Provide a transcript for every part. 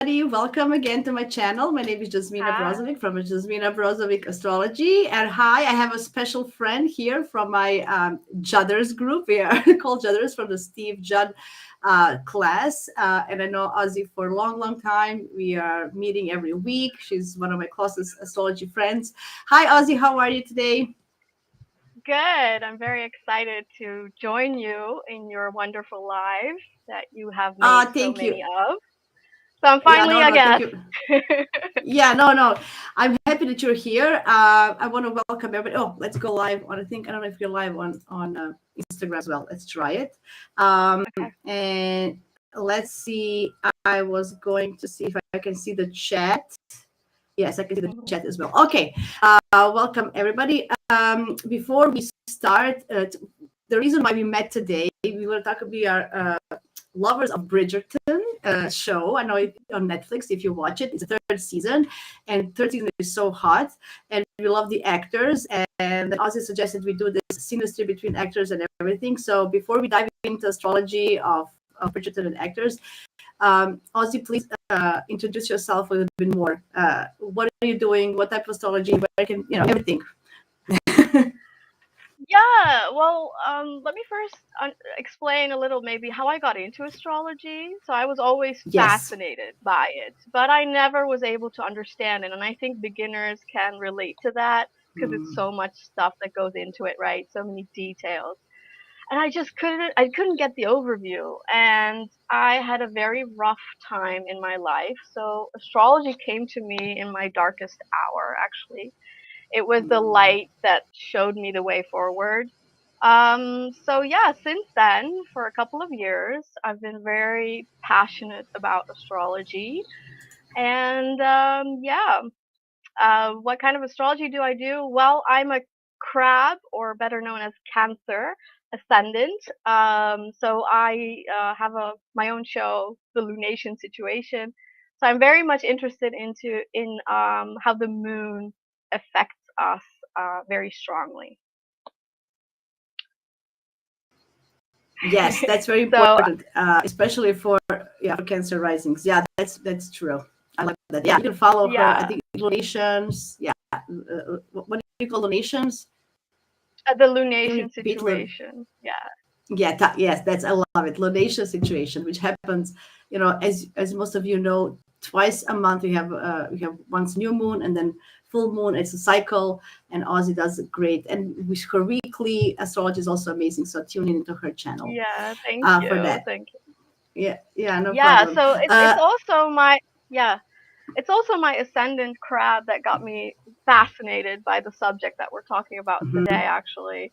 Welcome again to my channel. My name is Jasmina Hi. from Jasmina Astrology. And hi, I have a special friend here from my Judders group. We are called Judders from the Steve Judd class. And I know Ozzie for a long, long time. We are meeting every week. She's one of my closest astrology friends. Hi, Ozzie. How are you today? Good. I'm very excited to join you in your wonderful lives that you have made so Thank many you. of. So I'm Yeah, finally no, a no, thank guest. you. Yeah, no, no. I'm happy that you're here. I want to welcome everybody. Oh, let's go live on. I don't know if you're live on Instagram as well. Let's try it. Okay. And let's see. I was going to see if I can see the chat. Yes, I can see the Mhm. chat as well. Okay. Welcome everybody. Before we start, the reason why we met today, we will talk. We are lovers of Bridgerton show. I know it on Netflix if you watch it. It's the third season, and third season is so hot, and we love the actors. And Ozzy suggested we do this synastry between actors and everything. So before we dive into astrology of Bridgerton and actors, Ozzy, please introduce yourself a little bit more. What are you doing? What type of astrology? Where can everything? Yeah, well, let me first explain a little maybe how I got into astrology. So I was always Yes. fascinated by it, but I never was able to understand it. And I think beginners can relate to that because it's Mm. so much stuff that goes into it, right? So many details. And I couldn't get the overview, and I had a very rough time in my life. So astrology came to me in my darkest hour, actually. It was the Mm. light that showed me the way forward. So yeah, since then, for a couple of years, I've been very passionate about astrology. And yeah, what kind of astrology do I do? Well, I'm a crab, or better known as Cancer ascendant. So I have my own show, the Lunation Situation. So I'm very much interested in how the moon affects us very strongly. Yes, that's very So important, especially for Cancer risings. Yeah, that's true. I like that. Yeah, you can follow her. I yeah, think donations. Yeah, what do you call donations? the Can Lunation you repeat? Situation. Yeah, Yeah, yes, that's I love it. Lunation situation, which happens, as most of you know, twice a month. We have once new moon and then full moon. It's a cycle, and Aussie does it great. And with her weekly astrology is also amazing. So tune in into her channel yeah. Thank for you, that. thank you. Yeah, yeah, no Yeah, problem. so it's also my yeah, it's also my ascendant crab that got me fascinated by the subject that we're talking about today, Mhm. actually.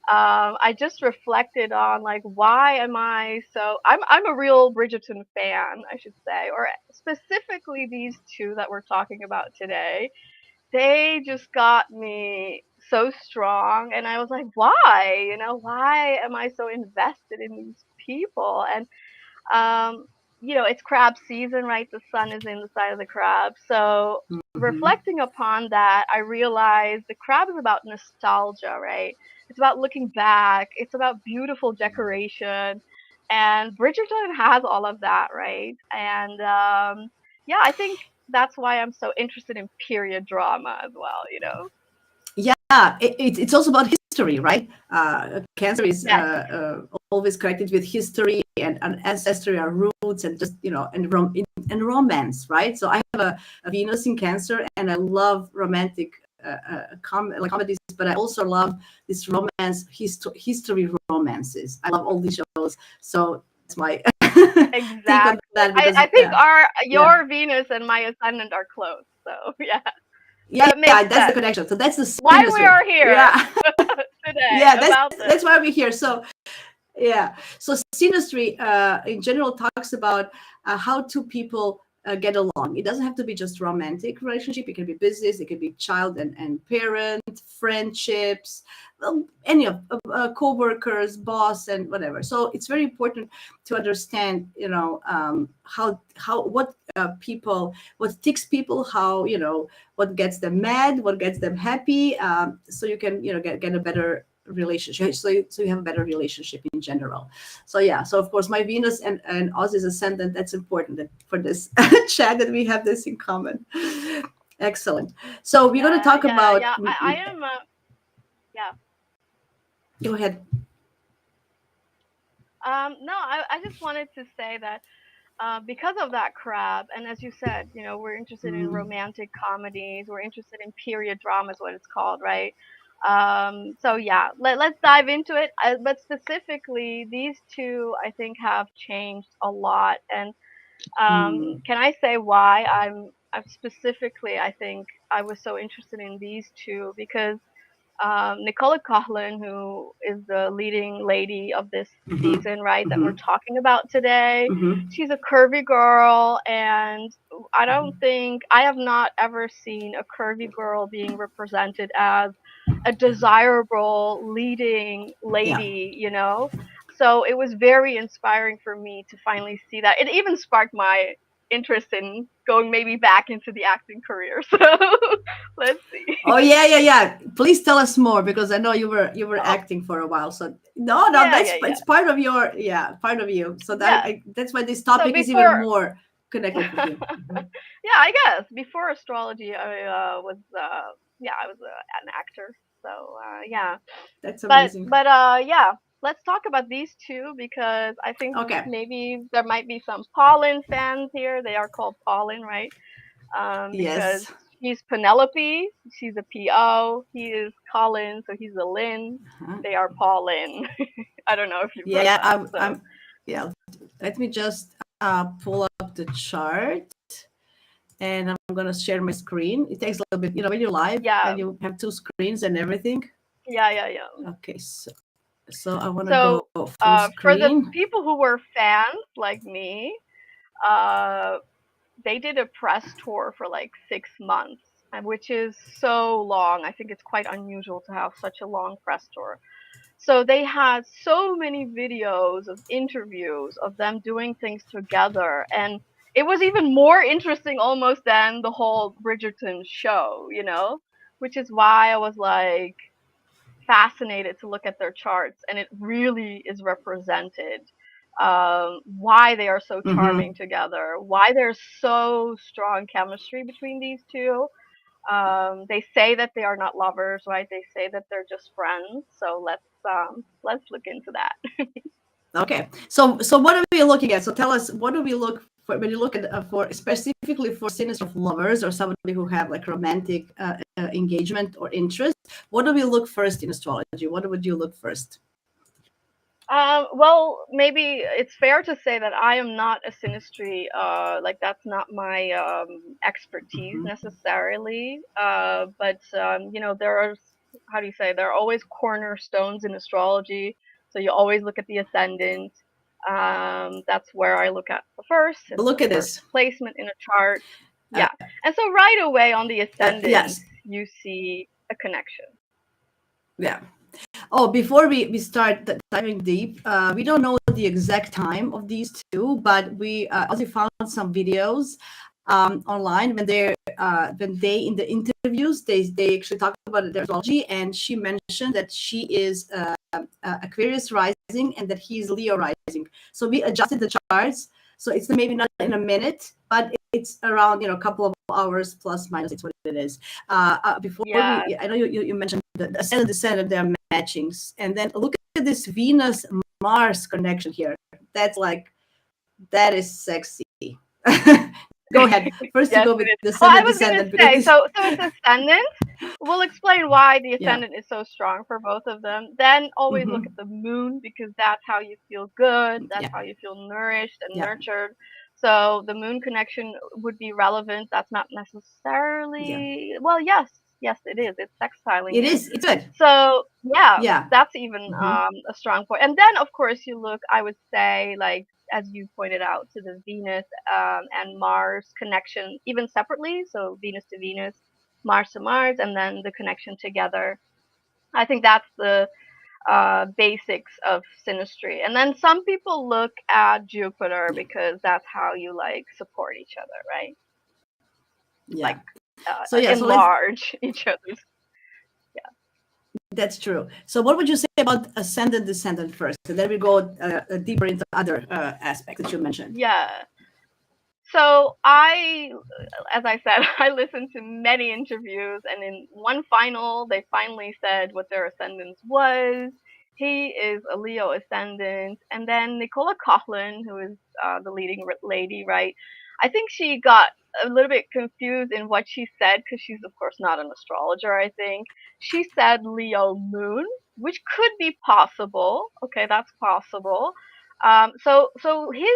I just reflected on like why am I so I'm a real Bridgerton fan, I should say, or specifically these two that we're talking about today. They just got me so strong, and I was like, why? Why am I so invested in these people? And um, it's crab season, right? The sun is in the side of the crab. So Mhm. reflecting upon that, I realized the crab is about nostalgia, right? It's about looking back. It's about beautiful decoration. And Bridgerton has all of that, right? And yeah, I think that's why I'm so interested in period drama as well. Yeah, it's also about history, right? Cancer is Yes. always connected with history and ancestry, our roots, and just and romance, right? So I have a Venus in Cancer, and I love romantic like comedies, but I also love this history romances. I love all these shows, so that's my take on Exactly. that I, because I think our yeah. your Venus and my ascendant are close. So yeah. Yeah, That yeah, makes that's the sense. connection. So that's the Why we synastry. are here Yeah, today yeah, that's about that's this. why we're here. So yeah, so synastry in general talks about how two people get along. It doesn't have to be just romantic relationship. It can be business. It can be child and parent, friendships, any of co-workers, boss, and whatever. So it's very important to understand, how what people, what ticks people, how what gets them mad, what gets them happy, so you can get a better relationship. So you have a better relationship in general. So yeah. So of course, my Venus and Aussie's ascendant. That's important for this chat that we have this in common. Excellent. So we're going to talk about. Yeah. I am. Yeah. Go ahead. No, I just wanted to say that because of that crab, and as you said, we're interested in romantic comedies, we're interested in period drama, is what it's called, right? So yeah, let's dive into it. But specifically, these two, I think, have changed a lot. And can I say why I'm specifically, I think I was so interested in these two because Nicola Coughlan, who is the leading lady of this season, right, that we're talking about today. She's a curvy girl, and I have not ever seen a curvy girl being represented as a desirable leading Yeah. lady. So it was very inspiring for me to finally see that. It even sparked my interest in going maybe back into the acting career. So let's see. Oh yeah. Please tell us more because I know you were Oh, acting for a while. So no, yeah, that's yeah, yeah, it's part of your part of you. So yeah. that's why this So topic is even before, more connected with you. yeah, I guess before astrology, I was an actor. So yeah, That's but amazing. yeah, let's talk about these two because I think Okay. maybe there might be some Pollen fans here. They are called Pollen, right? Because Yes. she's Penelope, she's a PO. He is Colin, so he's a Lynn. Uh-huh. They are Pollen. I don't know if you've heard Yeah. that. So I'm. Yeah. Let me just pull up the chart, and I'm gonna share my screen. It takes a little bit. When you're live yeah, and you have two screens and everything. yeah. Okay. So I want to go So, full for the screen. people who were fans like me, uh, they did a press tour for like 6 months, which is so long. I think it's quite unusual to have such a long press tour. So they had so many videos of interviews of them doing things together, and it was even more interesting almost than the whole Bridgerton show, which is why I was like fascinated to look at their charts, and it really is represented why they are so Mm-hmm. charming together, why there's so strong chemistry between these two. They say that they are not lovers, right? They say that they're just friends. So let's look into that. Okay. So what are we looking at? So tell us, what do we look for when you look at for specifically for Synastry of lovers or somebody who have like romantic engagement or interest? What do we look first in astrology? What would you look first? Well, maybe it's fair to say that I am not a synastry, like that's not my expertise Mm-hmm. necessarily. But there are, how do you say, there are always cornerstones in astrology. So you always look at the ascendant. That's where I look at the first. It's the Look at first this. placement in a chart. Uh, Yeah. And so right away on the ascendant, yes. you see a connection. Yeah. Oh, before we start diving deep, we don't know the exact time of these two, but we also found some videos online when they in the interviews they actually talk about their astrology, and she mentioned that she is Aquarius rising and that he's Leo rising. So we adjusted the charts, so it's maybe not in a minute, but it's around a couple of hours plus minus. It's what it is. Before Yeah. I know you mentioned the ascendant descendant, they are matchings, and then look at this Venus Mars connection here. That is sexy. Go ahead. First, you Yes, go it with is. the Well, I ascendant was gonna descendant because say, this. so it's ascendant. We'll explain why the Yeah. ascendant is so strong for both of them. Then always look at Mm-hmm. the moon because that's how you feel good. That's Yeah. how you feel nourished and Yeah. nurtured. So the moon connection would be relevant. That's not Yeah. necessarily, well, yes, it is. It's sextiling It you. is. It's good. So yeah, Yeah. that's even Mm-hmm. a strong point. And then of course you look, I would say, like as you pointed out, to the Venus and Mars connection, even separately. So Venus to Venus, Mars to Mars, and then the connection together. I think that's the basics of synastry. And then some people look at Jupiter Yeah. because that's how you like support each other, right? Yeah. Like So yeah. So let's. enlarge each other's. Yeah. That's true. So, what would you say about ascendant descendant first, and then we go deeper into other aspects that you mentioned? Yeah. So as I said, I listened to many interviews, and in one final, they finally said what their ascendance was. He is a Leo ascendant, and then Nicola Coughlan, who is the leading lady, right? I think she got a little bit confused in what she said because she's of course not an astrologer. I think she said Leo moon, which could be possible. Okay, that's possible. So his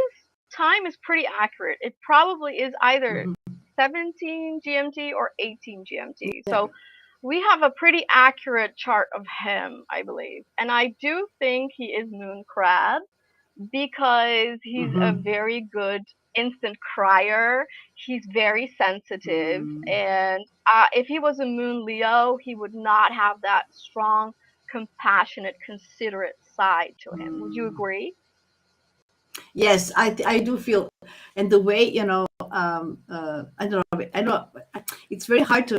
time is pretty accurate. It probably is either Mhm. 17 GMT or 18 GMT. Yeah. So we have a pretty accurate chart of him, I believe. And I do think he is moon crab because he's a Mm-hmm. very good instant crier. He's very sensitive. Mm. And if he was a moon Leo, he would not have that strong, compassionate, considerate side to him. Would you Mm. agree? Yes, I do feel, and the way I don't know, it's very hard to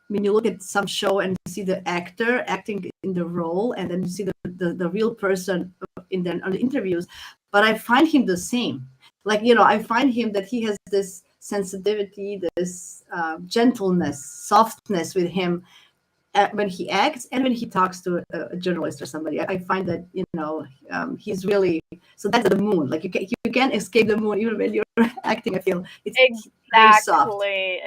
when you look at some show and see the actor acting in the role, and then you see the real person on the interviews. But I find him the same. Like I find him that he has this sensitivity, this gentleness, softness with him when he acts and when he talks to a journalist or somebody. I find that he's really, so that's the moon. Like you can't escape the moon even when you're acting. I feel it's very soft. Exactly,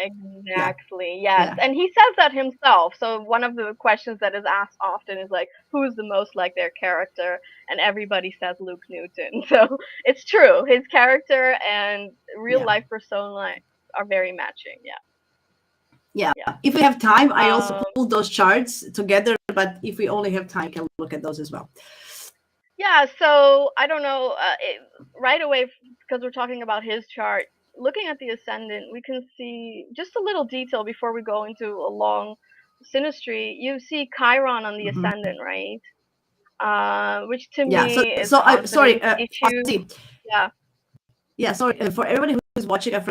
Yeah, exactly. Yes. yeah, And he says that himself. So one of the questions that is asked often is like, who's the most like their character? And everybody says Luke Newton. So it's true. His character and real yeah, life persona are very matching. Yeah. yeah. Yeah. If we have time, I also Um, pulled those charts together. But if we only have time, we can look at those as well. yeah, so I don't know, right away, because we're talking about his chart, looking at the ascendant, we can see just a little detail before we go into a long synastry. You see Chiron on the Hmm. ascendant, right? Which to Yeah. So me is so I sorry, confidence issues. Ozzie. Yeah, Yeah, sorry for everybody who's watching. I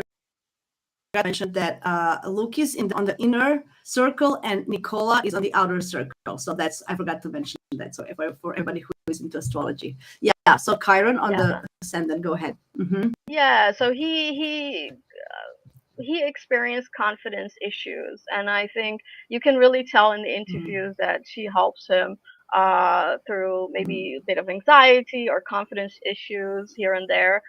mentioned that Luke is on the inner circle and Nicola is on the outer circle. So I forgot to mention that. So for everybody who is into astrology, yeah. So Chiron on yeah, the ascendant. Go ahead. Hmm. yeah. So he experienced confidence issues, and I think you can really tell in the interviews that she helps him through maybe a bit of anxiety or confidence issues here and there.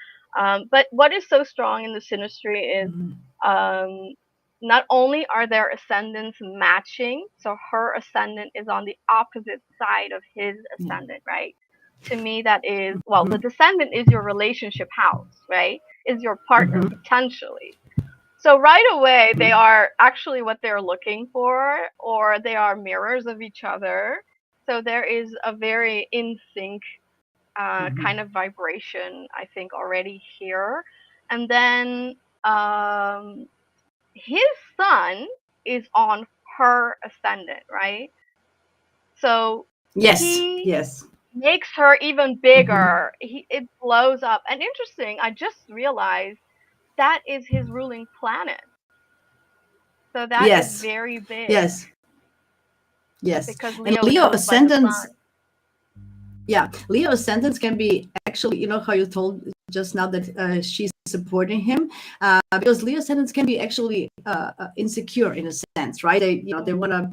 But what is so strong in the synastry is Hmm. um, not only are their ascendants matching, so her ascendant is on the opposite side of his Yeah. ascendant, right? To me, that is, well, the Hmm. descendant is your relationship house, right? Is your partner Hmm. potentially. So right away, they Hmm. are actually what they're looking for, or they are mirrors of each other. So there is a very in sync Hmm. kind of vibration, I think, already here. And then um, his sun is on her ascendant, right? So Yes. he Yes. makes her even Hmm. bigger. It blows up. And interesting, I just realized that is his ruling planet. So that is Yes. very big Yes. Yes. because And Leo is Leo ruled by the ascendants. sun. Yeah, Leo ascendants can be actually, how you told just now that she's supporting him, because Leo ascendants can be actually insecure in a sense, right? They want to,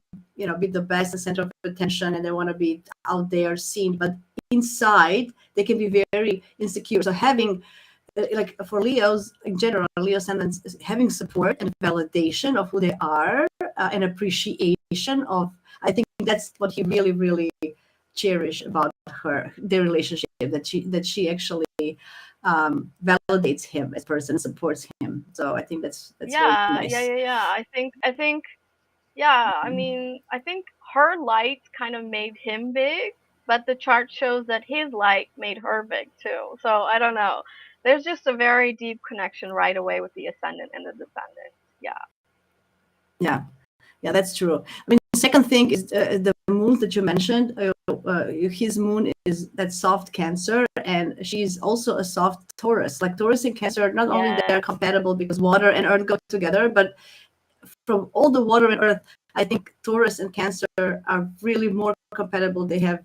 be the best, the center of attention, and they want to be out there seen, but inside they can be very insecure. So having, like for Leos in general, Leo ascendants, having support and validation of who they are, and appreciation of, I think that's what he really, really cherish about their relationship, that she actually validates him as a person, supports him. So I think that's very Yeah, yeah, nice. yeah, yeah. I think, yeah, I mean, I think her light kind of made him big, but the chart shows that his light made her big too. So I don't know. There's just a very deep connection right away with the ascendant and the descendant. Yeah. Yeah, yeah, that's true. I mean, the second thing is the moon that you mentioned. His moon is that soft Cancer, and she's also a soft Taurus. Like Taurus and Cancer, not only Yeah. they're compatible because water and earth go together, but from all the water and earth I think Taurus and Cancer are really more compatible. They have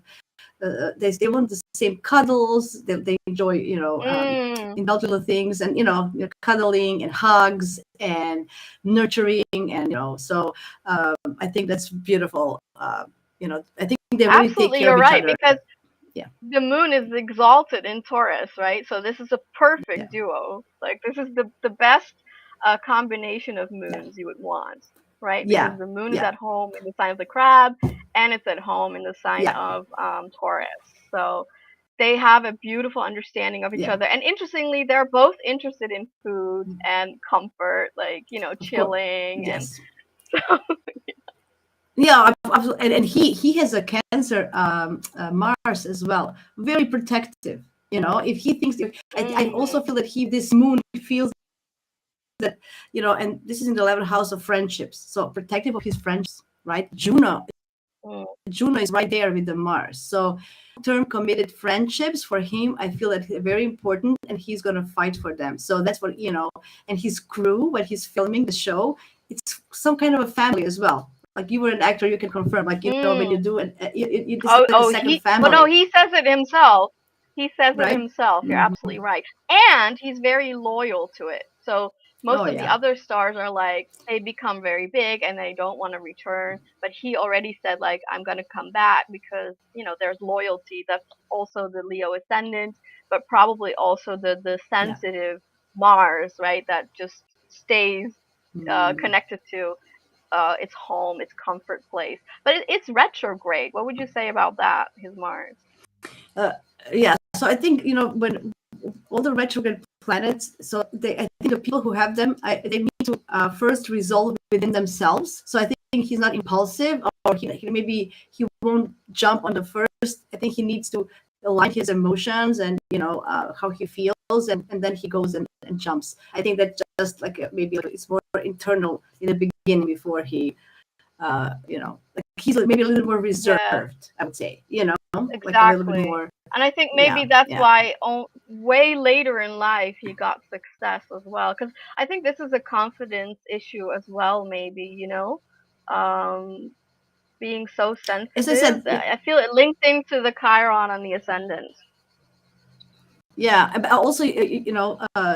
they want the same cuddles. They enjoy, indulge little things, and cuddling and hugs and nurturing, and so I think that's beautiful. I think they really take Absolutely, care of you're each right, other. because Yeah, the moon is exalted in Taurus, right? So this is a yeah, perfect duo. Like this is the best combination of yeah, moons you would want, right? Because yeah, the moon is yeah, at home in the sign of the crab, and it's at home in the sign yeah, of Taurus. So they have a beautiful understanding of each yeah. other. And interestingly, they're both interested in food and comfort, like, Of course, chilling. And yes. so, Yeah, absolutely. And he has a Cancer Mars as well. Very protective. If he thinks, I also mm, feel that this moon feels that, and this is in the 11th house of friendships. So protective of his friendships, right? mm, Juno is right there with the Mars. So term committed friendships for him, I feel that they're very important, and he's going to fight for them. So that's what, and his crew, when he's filming the show, it's some kind of a family as well. Like, you were an actor, you can confirm, like, when you mm. do it, this is like a second Well, no, family, he says it himself. He says it right? himself. You're Mhm. absolutely right. And he's very loyal to it. So Oh, most of the yeah. other stars are like, they become very big and they don't want to return. But he already said, like, I'm going to come back because, there's loyalty. That's also the Leo ascendant, but probably also the Yeah. sensitive Mars, right? That just stays Mm. connected to its home, its comfort place. But it's retrograde. What would you say about that, his Mars? Uh, yeah. So I think, when all the retrograde planets, so I think the people who have them, they need to first resolve within themselves. So I think he's not impulsive, or maybe he won't jump on the first. I think he needs to align his emotions and, how he feels, and then he goes and jumps. I think that just like maybe it's more internal in the beginning before he, like he's maybe a little more Yeah, reserved, I would say, like a little bit exactly. more. And I think maybe Yeah, that's yeah. why way later in life he got success as well. Because I think this is a confidence issue as well, maybe, um, being so As I sensitive. said, I feel it linked into the Chiron on the ascendant. yeah, but also,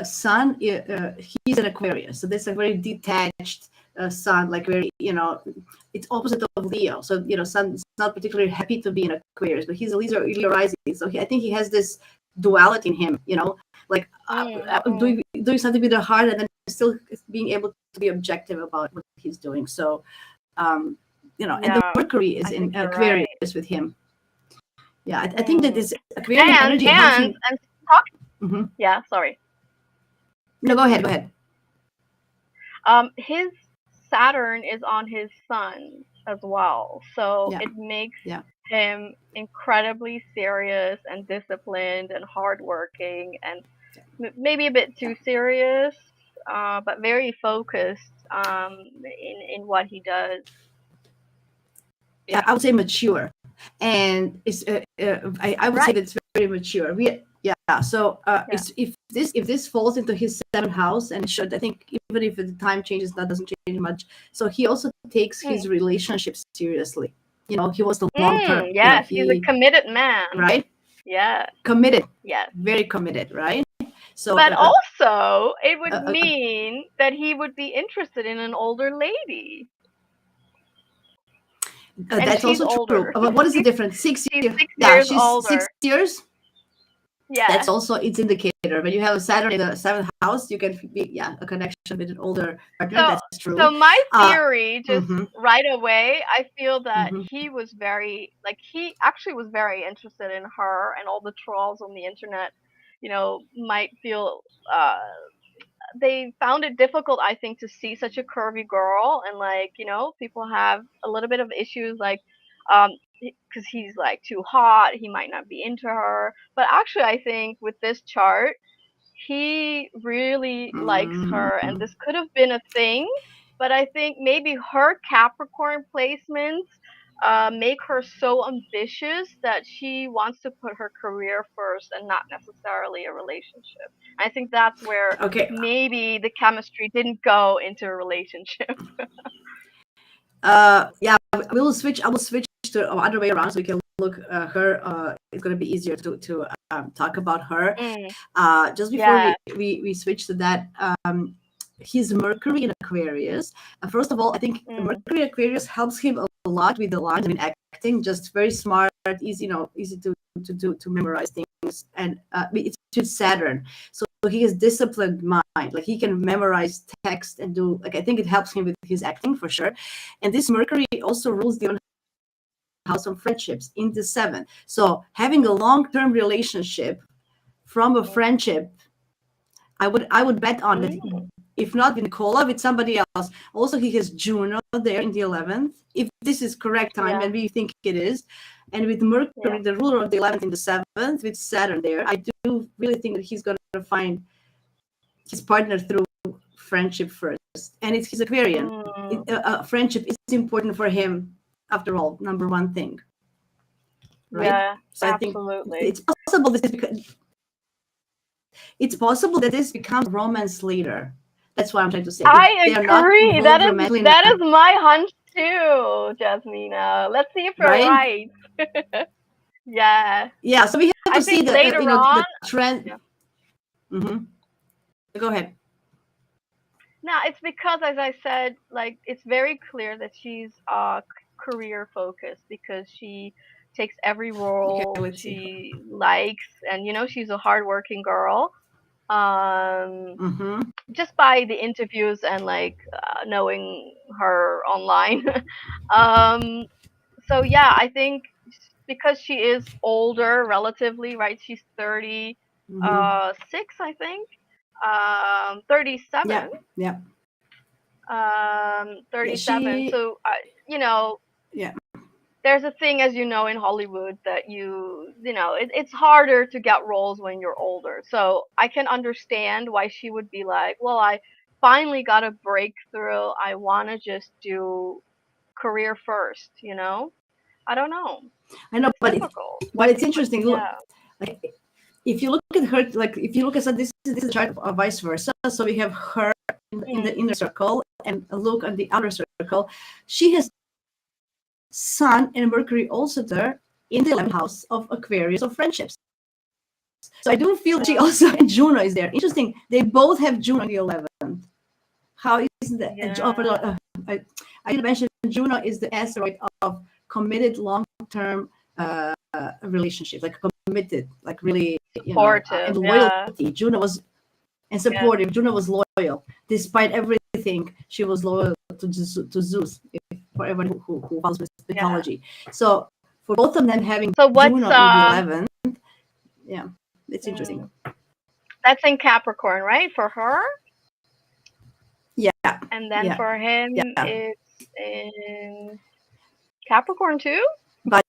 Sun, he's an Aquarius, so this is a very detached Sun, like very, it's opposite of Leo. So, Sun is not particularly happy to be in Aquarius, but he's a Leo rising. So I think he has this duality in him, like Mm, mm. doing something with the heart, and then still being able to be objective about what he's doing. So, um, and the Yeah, Mercury is I in think you're Aquarius right. with him. Yeah, I think that Mm. this Aquarian And energy helps and him. and talk. Mhm. Yeah, sorry. No, go ahead, go ahead. His Saturn is on his sun as well, so Yeah, it makes yeah, him incredibly serious and disciplined and hardworking, and maybe a bit yeah. too serious, but very focused in what he does. Yeah, Yeah. I would say mature, and I would say Right. that it's very mature. Yeah. So Yeah. if this falls into his seventh house, and it should, I think, even if the time changes, that doesn't change much. So he also takes Mm. his relationships seriously. He wants the long term. Yes, he's a He committed man. right, Yes. committed, Yes. very committed, right? So But also, it would uh, uh, mean that he would be interested in an older lady. And that's she's also true. older. But what is the she's difference? she's Years. six Yeah, years she's older. 6 years. That's Yes. also its indicator. When you have a Saturn in the seventh house, you can be, a connection with an older partner. So That's so true. my Uh, theory, just mm-hmm, right away, I feel that mm-hmm, he was very, like, he actually was very interested in her, and all the trolls on the internet, might feel uh they found it difficult, I think, to see such a curvy girl, and, like, people have a little bit of issues, like, um because he's like too hot, he might not be into her. But actually, I think with this chart, he really likes her, and mm-hmm. this could have been a thing. But I think maybe her Capricorn placements make her so ambitious that she wants to put her career first and not necessarily a relationship. I think that's where Okay. maybe the chemistry didn't go into a relationship. Yeah, we will switch. I will switch to other way around so we can look her. It's going to be easier to talk about her. Mm, Just before yeah. we switch to that, his Mercury in Aquarius. First of all, I think Mm, Mercury Aquarius helps him a lot with the lines and acting. Just very smart, easy, easy to do to memorize things, and it's to Saturn, so he has disciplined mind. Like he can memorize text and do like I think it helps him with his acting for sure. And this Mercury also rules the house on friendships in the seventh. So having a long-term relationship from a mm, friendship, I would bet on that. mm, If not with Nicola, with somebody else. Also, he has Juno there in the 11th. If this is correct time, yeah. and we think it is, and with Yeah. Mercury, the ruler of the 11th in the 7th, with Saturn there, I do really think that he's going to find his partner through friendship first. And it's his Aquarian. Mm, Friendship is important for him, after all, number one thing, right? yeah. So I think Absolutely. it's possible this becomes romance later. That's what I'm trying to say. If I they are not agree. involved romantically in That is my hunch too, Jasmina. Let's see if we're right? right. Yeah. Yeah. So we have I to see think the later on. the trend. Yeah. Hmm. Go ahead. Now it's because, as I said, like it's very clear that she's career focused because she takes every Okay, role let's see. she likes, and she's a hardworking girl. Um, Mm-hmm. just by the interviews and like knowing her online. um, so yeah, I think because she is older relatively, right? She's Mm-hmm. 36, I think. Yeah. 37. Yeah. Yeah. 37. She. So you know, Yeah. there's a thing, as you know, in Hollywood that it's harder to get roles when you're older. So I can understand why she would be like, well, I finally got a breakthrough. I want to just do career first, I don't know. I know, It's difficult. but What it's interesting. Look, yeah. like if you look at her, like if you look at this is a chart of vice versa. So we have her in Mm, the inner circle and Luke on the outer circle. She has Sun and Mercury also there in the 11th house of Aquarius of friendships. So I do feel she yeah. also and Juno is there. Interesting. They both have Juno in the 11th. How is that? Yeah. I did mention Juno is the asteroid of committed long-term relationships, like committed, like really, and Supportive. Yeah. loyalty. Juno was and Yeah. supportive. Juno was loyal despite everything. She was loyal to Zeus. For everyone who follows Yeah. mythology. So for both of them having So what's Juno in the 11th, yeah, it's interesting. mm, that's in Capricorn, right? For her? Yeah, And then yeah, for him, yeah. it's in Capricorn too? But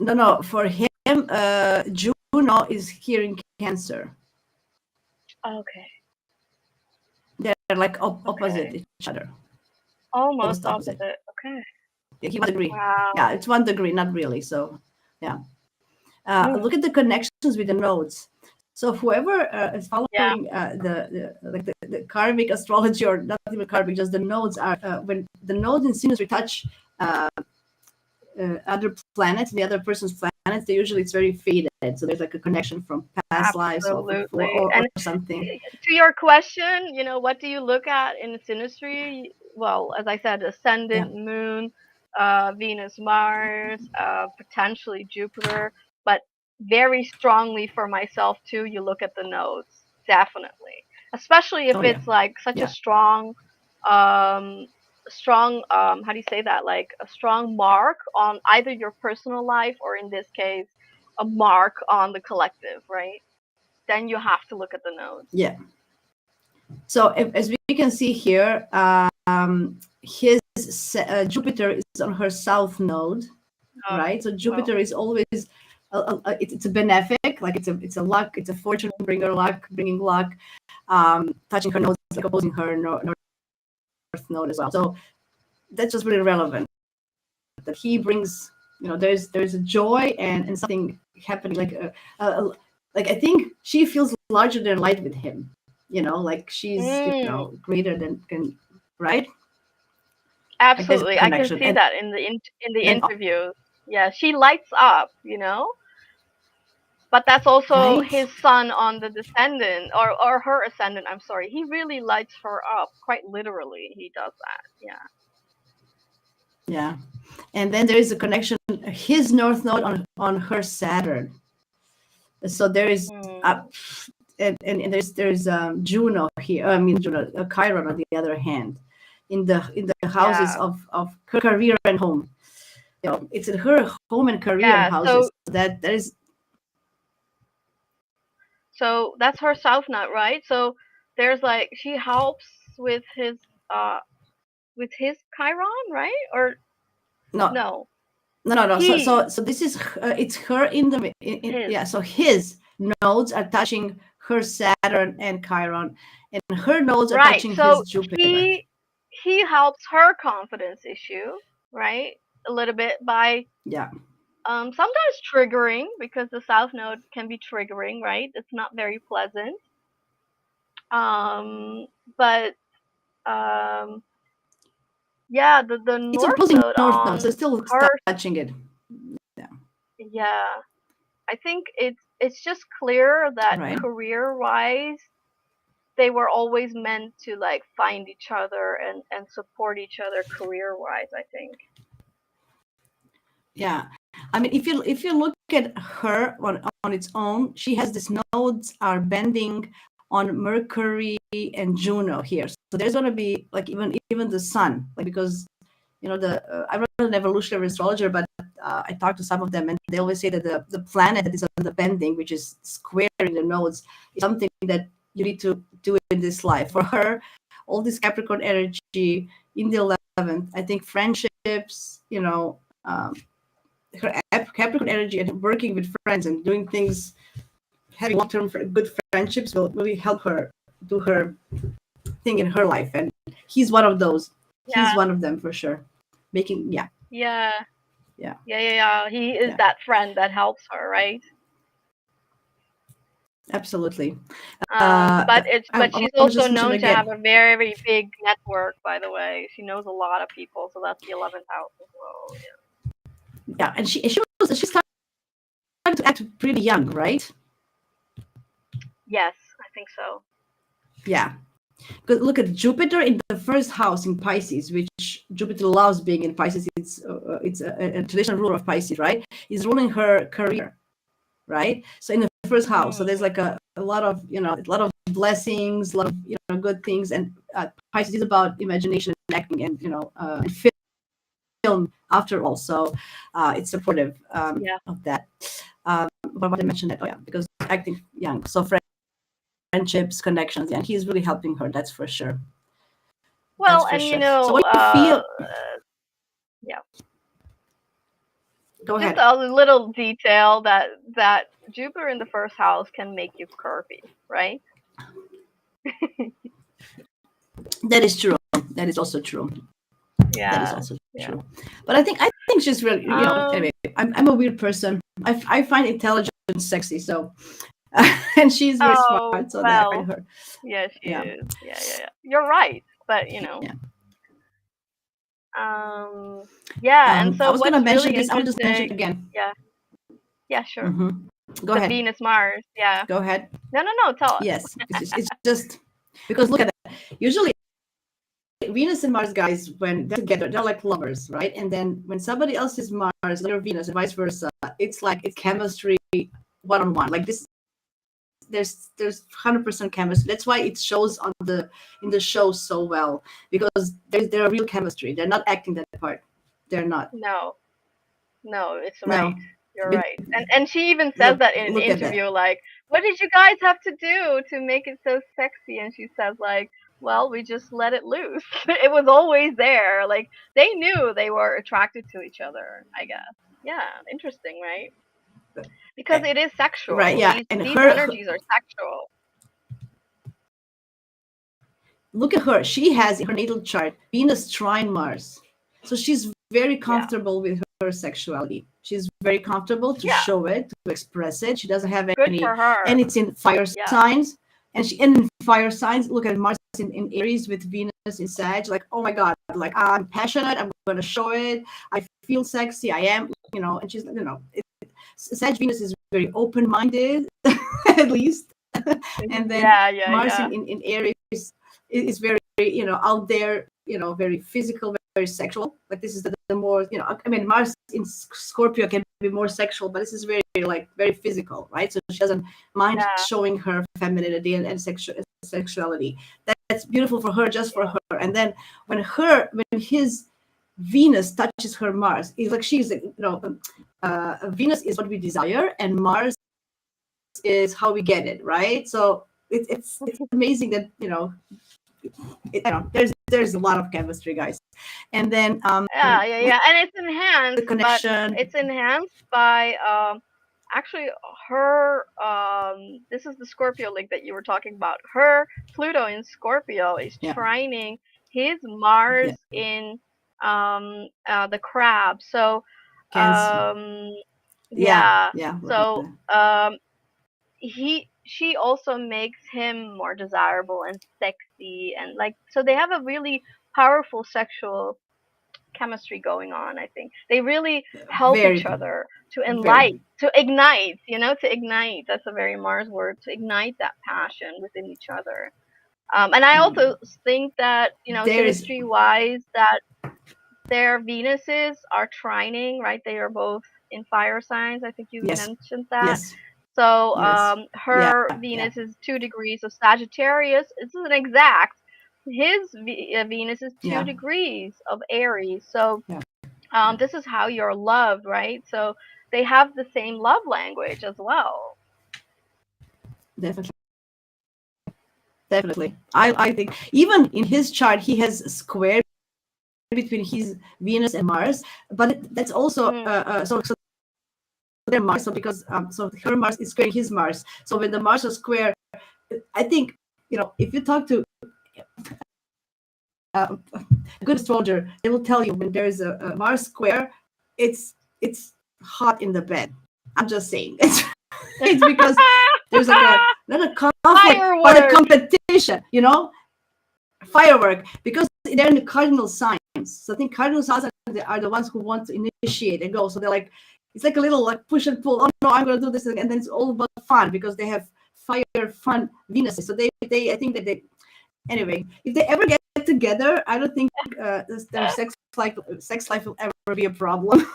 no, for him, Juno is here in Cancer. Okay. They're like opposite Okay. each other, Almost almost opposite. opposite. Okay. Yeah, he 1 degree. Yeah, Wow. it's 1 degree, not really. So yeah, Mm, look at the connections with the nodes. So whoever is yeah. following the karmic astrology, or not even karmic, just the nodes are when the nodes in Synastry touch uh, other planets, the other person's planets, they usually it's very faded. So there's like a connection from past lives or before Absolutely. or And something. to your question, what do you look at in synastry? Well, as I said, Yeah. ascendant, moon, Venus, Mars, potentially Jupiter, but very strongly for myself too, you look at the nodes, definitely. Especially if Oh yeah. it's like such a Yeah. um how do you say that? Like a strong mark on either your personal life or in this case, a mark on the collective, right? Then you have to look at the nodes. Yeah. So as we can see here, his Jupiter is on her south node, Oh, right? So well, Jupiter is always it's a benefic, like it's a luck, it's a fortune bringer, luck, bringing luck, touching her nodes, like opposing her north node as well. So that's just really relevant that he brings. There's a joy and something happening, like I think she feels larger than light with him. Like she's mm, greater than can, right? Like there's a Absolutely, I can connection. see And that in the then, interviews. Yeah, she lights up, But that's also right? his son on the descendant, or her ascendant. I'm sorry. He really lights her up, quite literally. He does that. Yeah. Yeah. And then there is a connection, his North Node on her Saturn. So there is, Hmm. and there's Juno here. I mean Juno, Chiron on the other hand, in the houses Yeah. of her career and home. It's in her home and career Yeah. houses So that there is. that's her south node, right? So there's like she helps with his uh with his Chiron, right? Or No, no? no. He So this is it's her in the his yeah. So his nodes are touching her Saturn and Chiron, and her nodes are Right. touching his So Jupiter. he helps her confidence issue, right? A little bit by Yeah. sometimes triggering, because the south node can be triggering, right? It's not very pleasant. Um, but um, yeah, the It's north opposing node North Node, so on it's still her, touching it. Yeah. yeah, I think it's just clear that Right. career wise, they were always meant to like find each other and support each other career wise, I think. Yeah. I mean, if you look at her on its own, she has these nodes are bending on Mercury and Juno here. So there's going to be like even the sun, like because the I'm not an evolutionary astrologer, but I talked to some of them, and they always say that the planet that is on the bending, which is squaring the nodes, is something that you need to do in this life. For her, all this Capricorn energy in the 11th, I think friendships, her Capricorn energy and working with friends and doing things, having long-term good friendships will really help her do her thing in her life. And he's one of those. He's Yeah, one of them for sure. Making yeah, yeah. yeah. He is Yeah, that friend that helps her, right? absolutely. But I she's want to also just mention known to have again. a very big network, by the way. She knows a lot of people, so that's the 11th house as well. Yeah, and she started to act pretty young, right? Yes, I think so. Yeah. Because look at Jupiter in the first house in Pisces, which Jupiter loves being in Pisces. It's a traditional ruler of Pisces, right? Is ruling her career, right? So in the first house, so there's Mm, like a lot of a lot of blessings, a lot of good things, and Pisces is about imagination and acting, and and film after all. So it's supportive yeah. of that. But what I mentioned that, oh yeah, because acting young, so friendships, connections, yeah, and he's really helping her. That's for sure. That's Well, for and sure. So what do you feel? yeah, Go just ahead. a little detail that Jupiter in the first house can make you curvy, right? That is true. That is also true. That is Yeah, also yeah. true. But I think she's really, Um, anyway, I'm a weird person. I find intelligence sexy. So, and she's very oh, smart. So I find well, her, yeah, she yeah, is. Yeah. You're right, but yeah. um, yeah. And I so was gonna what's mention really this. I'm just mention interesting, it again. yeah, yeah, sure. Go The ahead. Venus Mars, yeah. Go ahead. No, tell us. Yes, it's just because look at that. Usually, Venus and Mars guys, when they're together, they're like lovers, right? And then when somebody else is Mars, they're Venus, and vice versa. It's like it's chemistry one on one. Like this, there's 100% chemistry. That's why it shows in the show so well, because they're a real chemistry. They're not acting that part. They're not. No, no, it's right. No, You're Be- right. And she even says look that in an look at that. interview, like, what did you guys have to do to make it so sexy? And she says, like, well, we just let it loose. It was always there. Like, they knew they were attracted to each other, I guess. Yeah, interesting, right? Because Eh, it is Right? sexual. Yeah, These and these her energies are sexual. look at her. She has in her natal chart Venus trine Mars, so she's very Yeah. comfortable with her sexuality. She's very comfortable to Yeah. show it, to express it. She doesn't have Good any, for her. and it's in fire Yeah. signs. And in fire signs, look at Mars in Aries with Venus in Sag, like, oh my God, like I'm passionate, I'm going to show it. I feel sexy, I am, and she's, Sag Venus is very open-minded, at least. And then Mars in Aries is very, out there, very physical, very sexual. But this is the more, Mars in Scorpio can be more sexual, but this is very, like, very physical, right? So she doesn't mind showing her femininity and sexuality. That's beautiful for her, just for her. And then when his Venus touches her Mars, it's like she's, Venus is what we desire, and Mars is how we get it, right? So it's amazing that there's a lot of chemistry, guys. And then and it's enhanced. the connection. But it's enhanced by actually her. This is the Scorpio link that you were talking about. Her Pluto in Scorpio is trining his Mars in the Crab. So so she also makes him more desirable and sexy, and like, so they have a really powerful sexual chemistry going on. I think they really help each other to ignite, that's a very Mars word, to ignite that passion within each other. And I also think that, synastry wise, that their Venuses are trining, right? They are both in fire signs. I think you mentioned that. So her Venus is 2 degrees of Sagittarius. This is an exact. His Venus is 2 degrees of Aries. So this is how you're loved, right? So they have the same love language as well. Definitely. I think even in his chart, he has a square between his Venus and Mars, but that's also so their Mars. So because so her Mars is squaring his Mars. So when the Mars is square, I think, if you talk to a good astrologer, they will tell you when there's a Mars square, it's hot in the bed. I'm just saying. It's because there's like not a conflict, but a competition, firework, because they're in the cardinal signs. So I think cardinal signs are the ones who want to initiate and go. So they're like, it's like a little like push and pull. Oh no, I'm going to do this, and then it's all about fun because they have fire, fun Venus. So they I think that they, anyway, if they ever get together, I don't think their sex life will ever be a problem.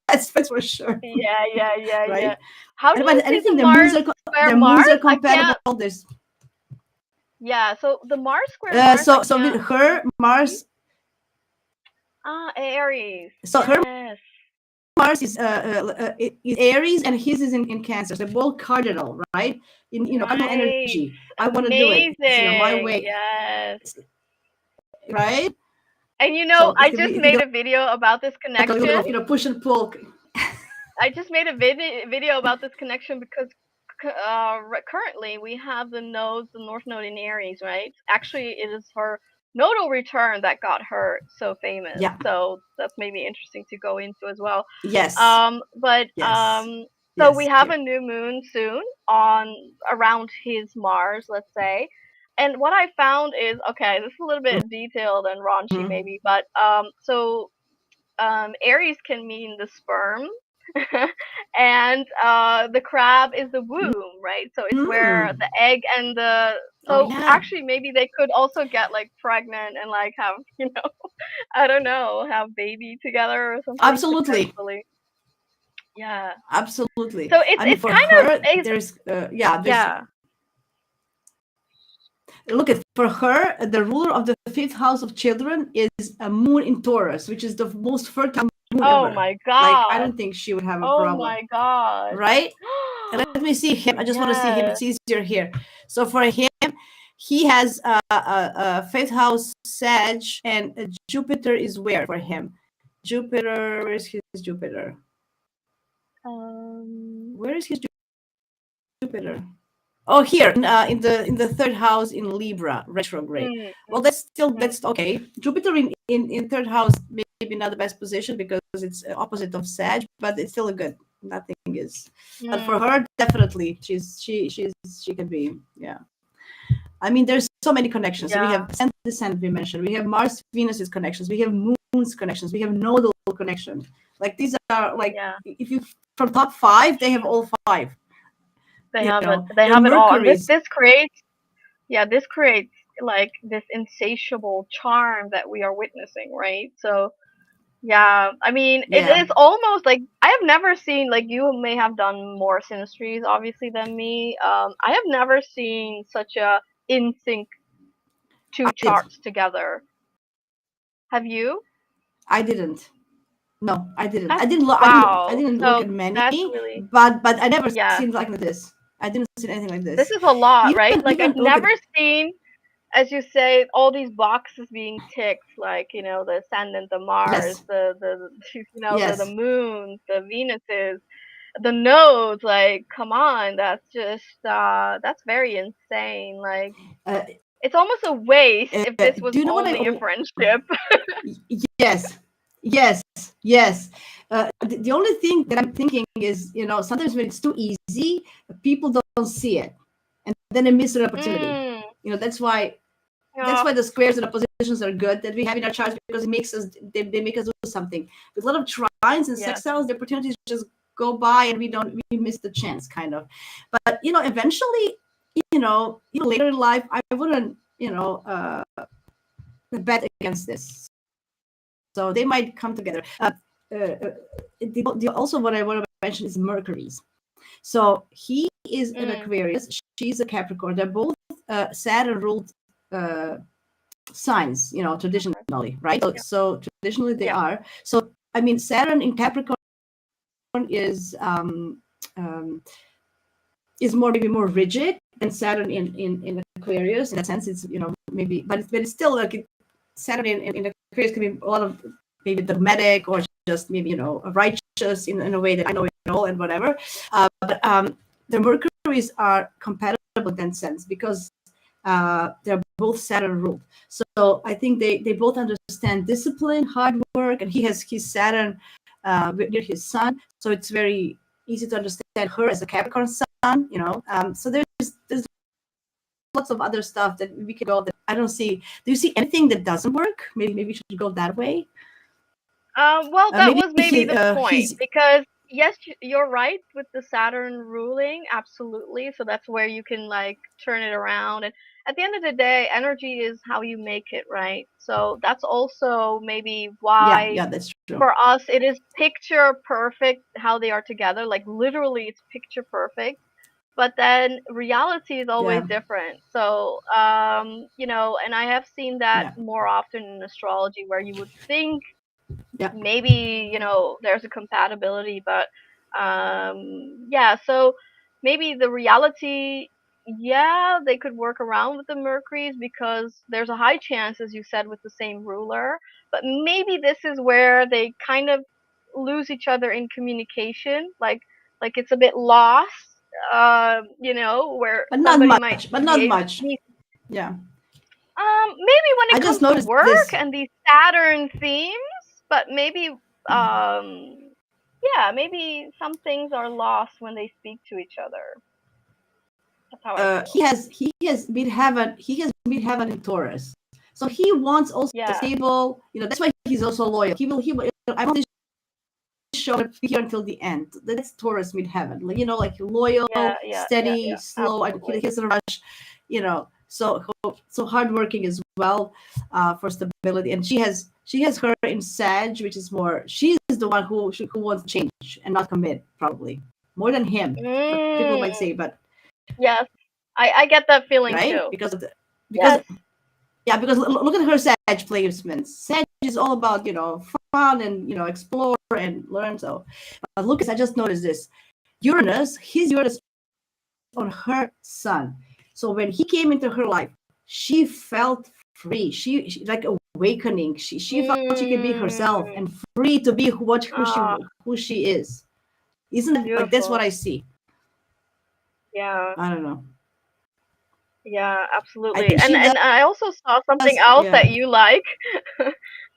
That's for sure. Yeah. Right? Yeah. How do you I see think the their moons are compatible. So the Mars square Mars. So with her Mars. Aries. So her Mars is Aries, and his is in Cancer. So they're both cardinal, right? Cardinal energy. I want to do it. My way. Yes. Right. And I just made a video about this connection. Like a little, push and pull. I just made a video about this connection because currently we have the North Node in Aries, right? Actually, it is her nodal return that got her so famous. Yeah. So that's maybe interesting to go into as well. Yes. So we have a new moon soon around his Mars, let's say. And what I found is, okay, this is a little bit detailed and raunchy maybe, but Aries can mean the sperm. And the crab is the womb, right? So it's where the egg and actually maybe they could also get like pregnant and like have, I don't know, have baby together or something. Absolutely. Yeah. Absolutely. So it's for kind her, of there's look at, for her, the ruler of the 5th house of children is a moon in Taurus, which is the most fertile moon ever. My God. Like, I don't think she would have a problem. Oh my God. Right? Let me see him. I just want to see him. It's easier here. So for him, he has a 5th house Sag, and Jupiter is where for him? Jupiter, where's his Jupiter? Where is his Jupiter? Oh, here in the 3rd house in Libra, retrograde. Well, that's okay. Jupiter in 3rd house, maybe not the best position because it's opposite of Sag, but it's still a good. Nothing is. But for her, definitely, she can be. Yeah. I mean, there's so many connections. So we Yeah. have ascendant descendant we mentioned. We have Mars Venus's connections. We have Moon's connections. We have nodal connection. Like these are like Yeah. if you from top 5, they have all 5. They You have it. know, They their have it all. And Mercury's. this creates, yeah, this creates like this insatiable charm that we are witnessing, right? So yeah, I mean, it Yeah. is almost like I have never seen, like, you may have done more synastries obviously than me. I have never seen such a in sync two I did. charts together. Have you? I didn't. No, I didn't. That's I didn't. I wow. didn't look So at many, that's really, but I never yeah. seen like this. I didn't see anything like This this. is a lot, Even right? Like I've even look at never seen, as you say, all these boxes being ticked, like, the ascendant, the Mars, yes, the the yes. moons, the Venuses, the nodes. Like, come on, that's just that's very insane. Like, Uh, it's almost a waste if this was do you know what I? only a friendship. Yes, yes, yes. The only thing that I'm thinking is, sometimes when it's too easy, people don't see it, and then they miss an opportunity. Mm, That's why yeah, the squares and oppositions are good that we have in our charts, because it makes us they make us do something. With a lot of trines and yes. sextiles, the opportunities just go by, and we miss the chance, kind of. But eventually, later in life, I wouldn't bet against this. So they might come together. Also, what I want to mention is Mercury's. So he is an Mm, Aquarius. She's a Capricorn. They're both Saturn ruled signs, traditionally, right? yeah, So traditionally they yeah. are. So I mean, Saturn in Capricorn is um, maybe more rigid, and Saturn in Aquarius. In that sense, it's maybe, but it's still like Saturn in Aquarius can be a lot of maybe dogmatic, or just maybe righteous in a way that I know it all and whatever. But the Mercuries are compatible in that sense, because they're both Saturn ruled. So I think they both understand discipline, hard work, and he has his Saturn near his Sun, so it's very easy to understand her as a Capricorn Sun. So there's lots of other stuff that we could go that I don't see. Do you see anything that doesn't work? Maybe we should go that way. Well, that Maybe was maybe the point, he's because yes, you're right with the Saturn ruling, absolutely. So that's where you can like turn it around, and at the end of the day, energy is how you make it, right? So that's also maybe why yeah, that's true. for us it is picture perfect how they are together. Like literally, it's picture perfect. But then reality is always Yeah, different. So, and I have seen that yeah, more often in astrology, where you would think yeah. maybe there's a compatibility, but yeah, so maybe the reality, yeah, they could work around with the Mercuries because there's a high chance, as you said, with the same ruler, but maybe this is where they kind of lose each other in communication, like it's a bit lost, where But not somebody might much. But be not able much. Yeah. maybe when I it just comes to noticed work this. and these Saturn themes, but maybe yeah, maybe some things are lost when they speak to each other. That's how I feel. He has midheaven in Taurus, so he wants also Yeah. stable. That's why he's also loyal. He will. I want this show to be here until the end. That's Taurus midheaven. Like loyal, Yeah, yeah, yeah, steady, yeah. slow, and he Absolutely. doesn't rush. So hardworking as well, for stability. And she has her in Sag, which is more. She's the one who wants change and not commit, probably more than him. But people Mm, might say, but yes. I get that feeling right, too. because Yes. yeah, because look at her Sag placements. Sag is all about fun and explore and learn. So Lucas, I just noticed this. His Uranus on her Sun. So when he came into her life, she felt free. She like awakening. She felt she could be herself Mm, and free to be ah, who she is. Isn't it like that's what beautiful. I see? Yeah. I don't know. Yeah, I absolutely. think And she and I also saw something does. else Yeah. that you like.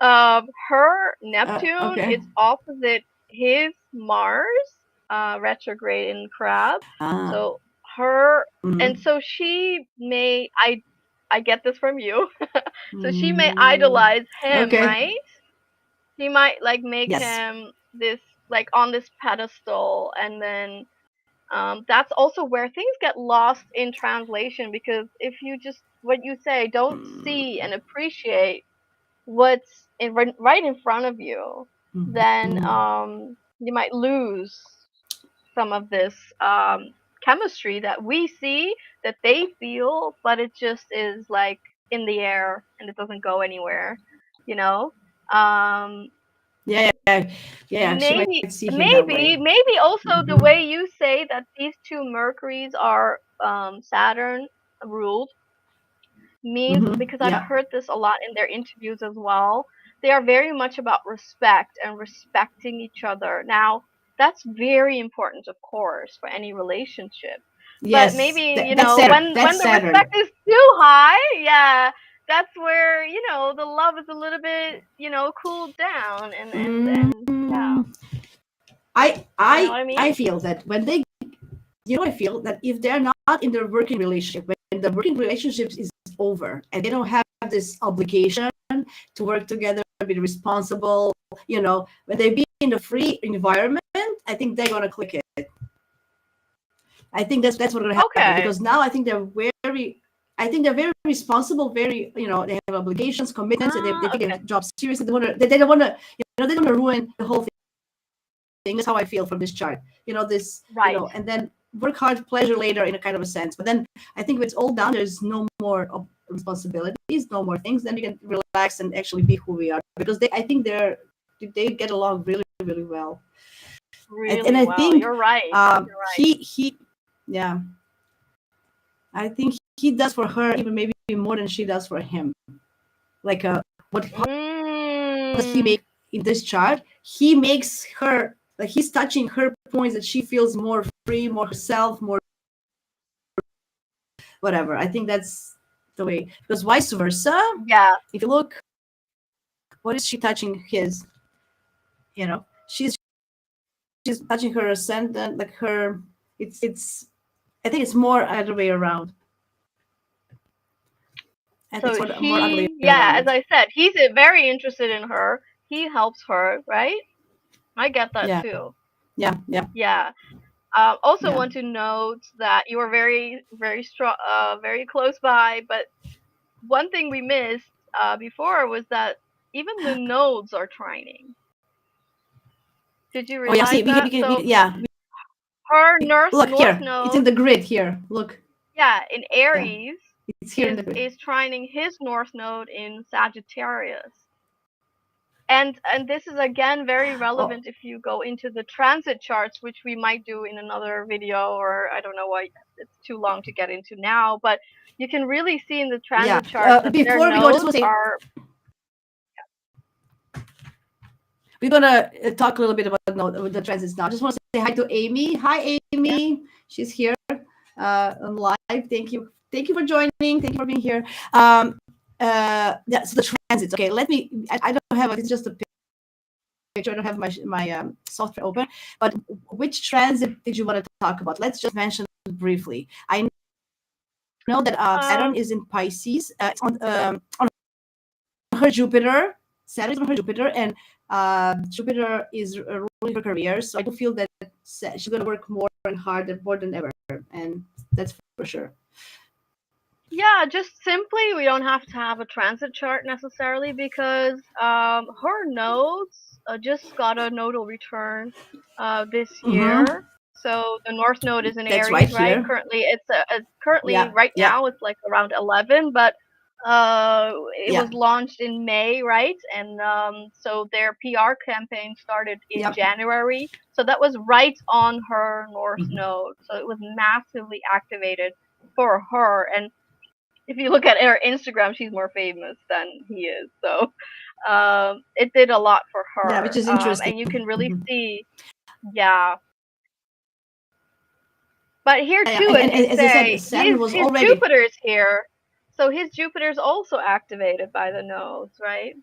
Her Neptune Okay. is opposite his Mars, retrograde in Crab. Ah. So her, and Mm. so she may, I I get this from you. So she may idolize him, Okay. right? She might like make Yes. him this like on this pedestal, and then that's also where things get lost in translation, because if you just what you say don't see and appreciate what's right in front of you, then you might lose some of this chemistry that we see, that they feel, but it just is like in the air and it doesn't go anywhere, you know. Um, Yeah. She might maybe see him that way. maybe also the way you say that these two Mercuries are Saturn ruled means, because I've Yeah. heard this a lot in their interviews as well. They are very much about respect and respecting each other. Now, that's very important, of course, for any relationship. But maybe, Yes. That's Saturn. when That's the respect Saturn. is too high, yeah, that's where, the love is a little bit, cooled down, and yeah, Mm, I you know what I I mean? I feel that when they, I feel that if they're not in their working relationship, when the working relationship is over and they don't have this obligation to work together, be responsible, when they be in the free environment, I think they're gonna click it. I think that's what's gonna happen, Okay. because now I think they're very responsible, very, they have obligations, commitments, and they take their Okay. job seriously. They don't want to, they don't want to ruin the whole thing. That's how I feel from this chart. Right. And then work hard, pleasure later, in a kind of a sense. But then I think when it's all done, there's no more responsibilities, no more things. Then we can relax and actually be who we are, because I think they get along really, really well. And Really I well. think You're right. You're right. he yeah, I think he does for her even maybe more than she does for him. Like what does he Mm. make in this chart? He makes her, like, he's touching her points that she feels more free, more herself, more whatever. I think that's the way. Because vice versa, Yeah. if you look, what is she touching his? She's touching her ascendant, like her. It's. I think it's more other way around. I think So it's more other way yeah, as around. I said, he's very interested in her. He helps her, right? I get that Yeah, too. yeah, yeah, Yeah. Also yeah. want to note that you are very, very strong, very close by. But one thing we missed before was that even the nodes are trining. Did you Oh yeah, see, realize that? So yeah. her north Look north here. It's in node, the grid here. Look. yeah, in Yeah, Aries, it's here in the grid. is trining his north node in Sagittarius. And this is again very Oh, relevant if you go into the transit charts, which we might do in another video, or I don't know why it's too long to get into now, but you can really see in the yeah. transit charts that their Before we go, I just nodes want to say are. we're gonna talk a little bit about the transits now. I just want to say hi to Amy. Hi, Yeah. Amy. She's here on live. Thank you. Thank you for joining. Thank you for being here. Yeah. So the transits. Okay. Let me. I don't have. It's just a picture. I don't have my software open. But which transit did you want to talk about? Let's just mention briefly. I know that Saturn Um. is in Pisces. It's on her Jupiter. Saturn is on her Jupiter, and Jupiter is ruling her career. So I do feel that she's going to work more and harder, more than ever, and that's for sure. Yeah, just simply, we don't have to have a transit chart necessarily, because her nodes just got a nodal return this Mm-hmm. year. So the north node is in That's right Aries, right? here. Currently, it's currently Yeah, right yeah, now it's like around 11, but it yeah, was launched in May, right? And so their PR campaign started in yeah. January. So that was right on her north Mm-hmm. node. So it was massively activated for her. And if you look at her Instagram, she's more famous than he is. So it did a lot for Yeah, which her, is interesting. and you can really Mm-hmm. see, yeah. But here Yeah, too, as you as I said, say, Saturn was his already Jupiter's here, so his Jupiter's also activated by the nodes, right?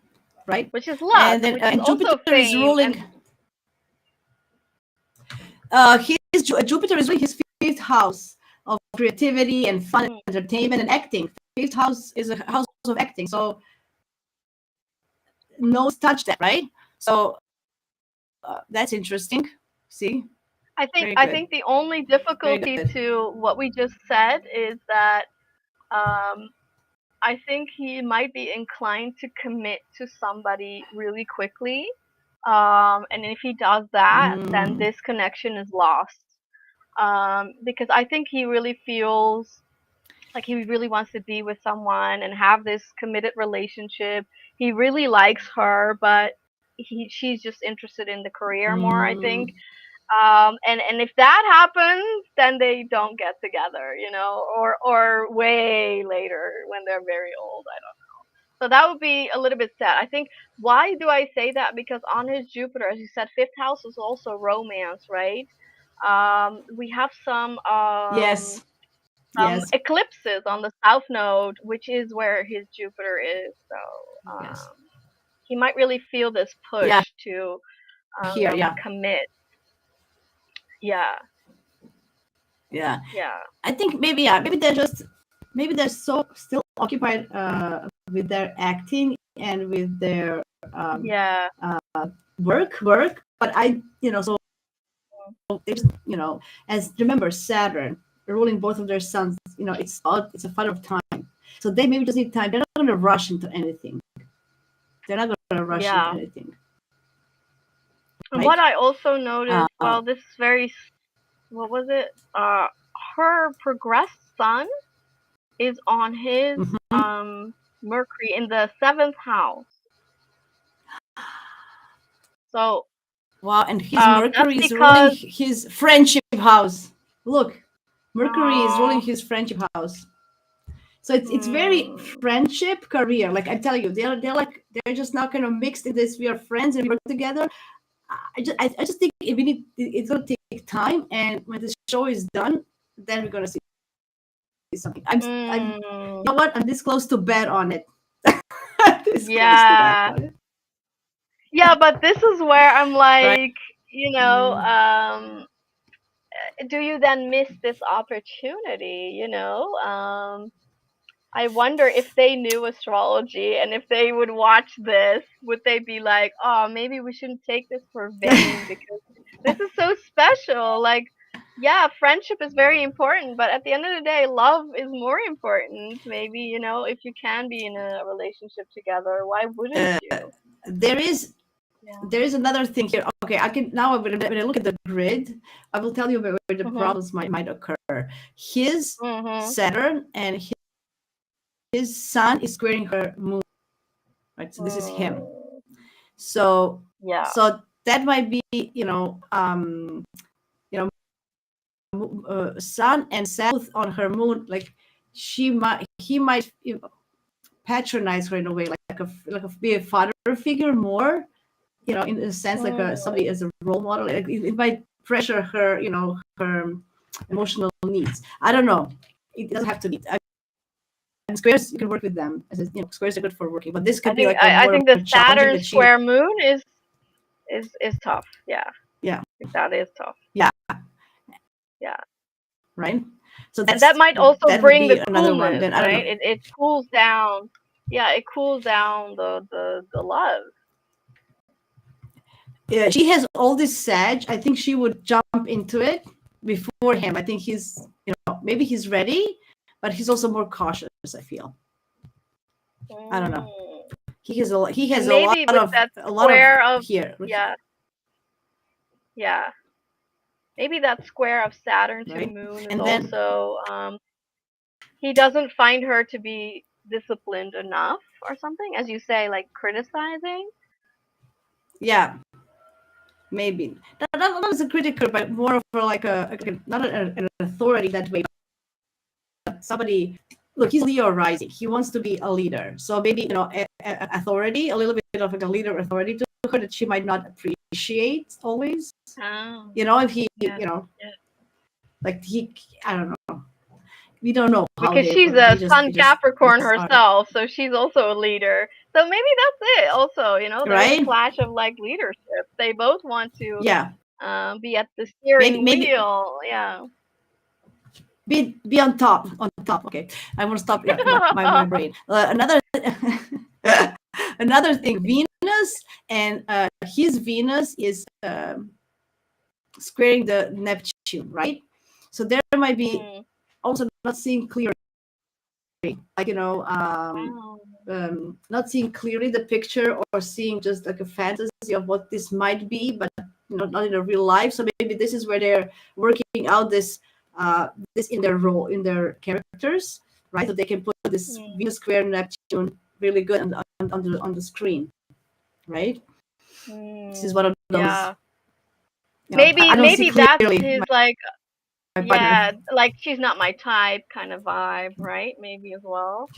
right, Which is luck, and then which is Jupiter also is fame, and ruling. Jupiter is ruling his fifth house of creativity and fun, mm, entertainment, and acting. fifth house is a house of acting, so nose touch that, right? So that's interesting. See, I think the only difficulty to what we just said is that I think he might be inclined to commit to somebody really quickly. And if he does that, then this connection is lost. Because I think he really feels like he really wants to be with someone and have this committed relationship. He really likes her, but she's just interested in the career more, I think. And if that happens, then they don't get together, or way later when they're very old. I don't know. So that would be a little bit sad. I think. Why do I say that? Because on his Jupiter, as you said, fifth house is also romance, right? We have some yes. eclipses on the south node, which is where his Jupiter is. So Yes. he might really feel this push to commit. Yeah. Yeah. Yeah. I think maybe they're so still occupied with their acting and with their work. But so they just, as remember Saturn ruling both of their sons, it's a father of time. So they maybe just need time. They're not going to rush into anything. Into anything. And right? what I also noticed, this is very, what was it? Her progressed sun is on his Mercury in the 7th house. So wow, and his Mercury is ruling his friendship house. Look, Mercury is ruling his friendship house. So it's very friendship career. Like I tell you, they're just not kind of mixed in this. We are friends and we work together. I just think it's gonna take time, and when the show is done, then we're gonna see something. I'm you know what? I'm this close to bet on it. Yeah, but this is where I'm like, do you then miss this opportunity? I wonder if they knew astrology and if they would watch this, would they be like, oh, maybe we shouldn't take this for vain because this is so special. Like, yeah, friendship is very important, but at the end of the day, love is more important. Maybe, if you can be in a relationship together, why wouldn't you? There is another thing here. Okay, I can now when I look at the grid, I will tell you where the problems might occur. His Saturn and his sun is squaring her moon, right? So this is him. So that might be sun and south on her moon. Like he might patronize her in a way, be a father figure more. In a sense, like somebody as a role model. Like it might pressure her, her emotional needs. I don't know. It doesn't have to be. And squares, you can work with them. Squares are good for working, but this could be I think the Saturn square moon is tough. Yeah. Yeah. I think that is tough. Yeah. Yeah. Right. So that might also bring the another coolness, one. Then, right? It cools down. Yeah, it cools down the love. Yeah, she has all this Sag. I think she would jump into it before him. I think he's, maybe he's ready, but he's also more cautious, I feel. I don't know. He has a lot of here. Yeah. Yeah. Maybe that square of Saturn to Moon is also he doesn't find her to be disciplined enough or something, as you say, like criticizing. Yeah. Maybe not as a critical, but more of like not an authority that way. But somebody, look, he's Leo rising. He wants to be a leader. So maybe authority, a little bit of like a leader authority to her that she might not appreciate always. Oh. If he, like he, I don't know. We don't know because she's a Sun Capricorn herself, so she's also a leader. So maybe that's it. Also, there's a clash of like leadership. They both want to be at the steering wheel. Yeah. be on top. Okay, I want to stop. Yeah, my brain. Another another thing. Venus and his Venus is squaring the Neptune, right? So there might be also not seeing clearly, like not seeing clearly the picture, or seeing just like a fantasy of what this might be, but not in a real life. So maybe this is where they're working out this in their role, in their characters, right? So they can put this Venus square Neptune really good on the screen, right? This is one of those. Yeah. I don't see Maybe that's clearly his my partner. like she's not my type kind of vibe, right? Maybe as well.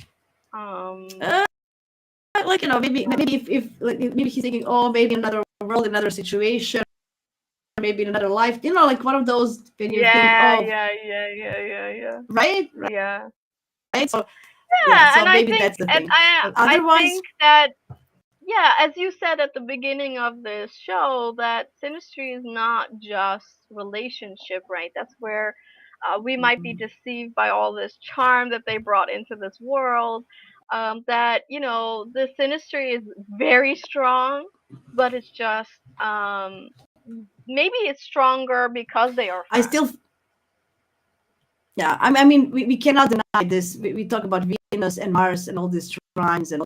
Maybe if like, maybe he's thinking, oh, maybe another world, another situation, maybe in another life, like one of those when you think, oh, yeah. right, Yeah. right. So Yeah, so and I maybe think that's the and thing. I But I otherwise, think that yeah, as you said at the beginning of this show, that Synastry is not just relationship, right? That's where we might be deceived by all this charm that they brought into this world. That the Synastry is very strong, but it's just maybe it's stronger because they are I friends. still, yeah, I mean, we cannot deny this. We talk about Venus and Mars and all these trines, and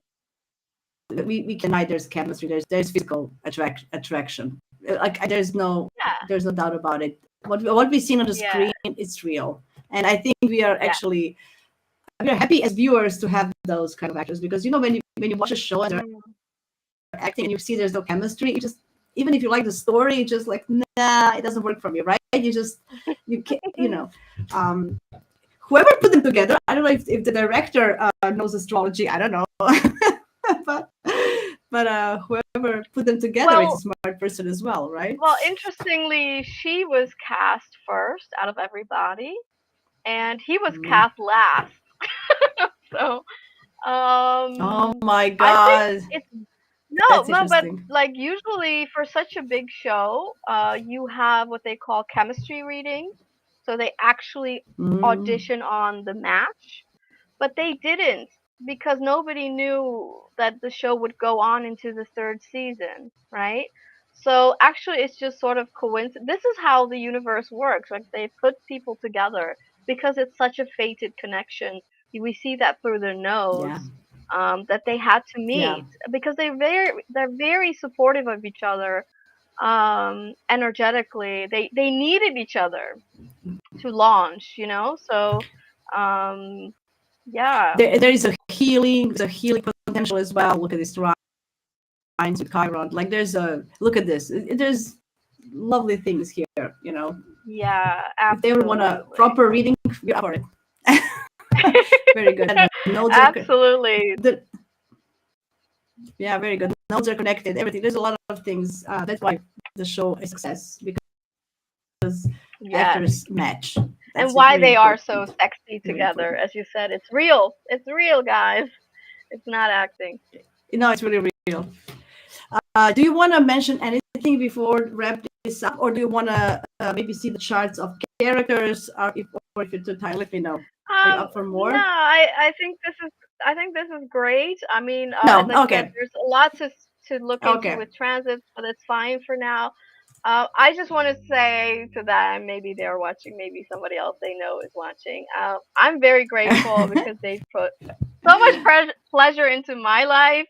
we can deny there's chemistry, there's physical attraction. Like there's no doubt about it. What we see on the Yeah, screen, it's real, and I think we are yeah, actually we are happy as viewers to have those kind of actors, because when you watch a show and they're yeah. acting and you see there's no chemistry, you just, even if you like the story, it's just like, nah, it doesn't work for me, right? You can't, whoever put them together, I don't know if the director knows astrology, I don't know. but whoever put them together is a Well, smart person as well, right? Well, interestingly, she was cast first out of everybody, and he was Mm. cast last. So, Oh my I think god, it's that's no, but interesting. like usually for such a big show, you have what they call chemistry readings. So they actually Mm. audition on the match, but they didn't because nobody knew that the show would go on into the third season, right? So actually, it's just sort of coincidence. This is how the universe works. Like they put people together because it's such a fated connection. We see that through their Yeah, nose, that they had to yeah, meet because they're very supportive of each other, energetically. They needed each other to launch, So um, yeah. there is a healing, there's a healing potential as well. Look at this lines with Chiron, like there's a look at this, there's lovely things here. Yeah, If they ever want a absolutely. proper reading, we're up for it. Very good. And the nodes are Absolutely. yeah, very good. Nodes are connected. Everything. There's a lot of things. That's why the show is a success, because Yes. actors match. And That's why very they are important. so sexy Very together, important. as you said. It's real. It's real, guys. It's not acting. It's really real. Do you want to mention anything before wrap this up, or do you want to maybe see the charts of characters, or if you're too tired, let me know. Are you up for No, more? I think this is great. I mean, as No. I said, Okay. there's a lot to look into Okay. with transits, but it's fine for now. I just want to say to them, maybe they're watching, maybe somebody else they know is watching. I'm very grateful because they put so much pleasure into my life,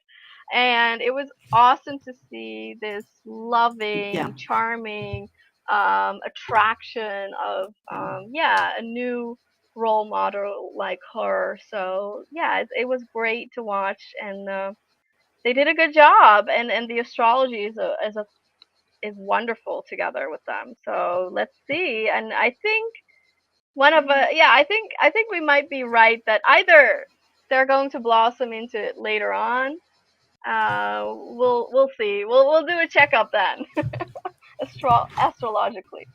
and it was awesome to see this Yeah. loving, charming attraction of yeah, a new role model like her. So yeah, it was great to watch, and they did a good job, and the astrology is wonderful together with them. So let's see. And I think I think we might be right that either they're going to blossom into it later on. We'll see. We'll do a checkup then, astrologically.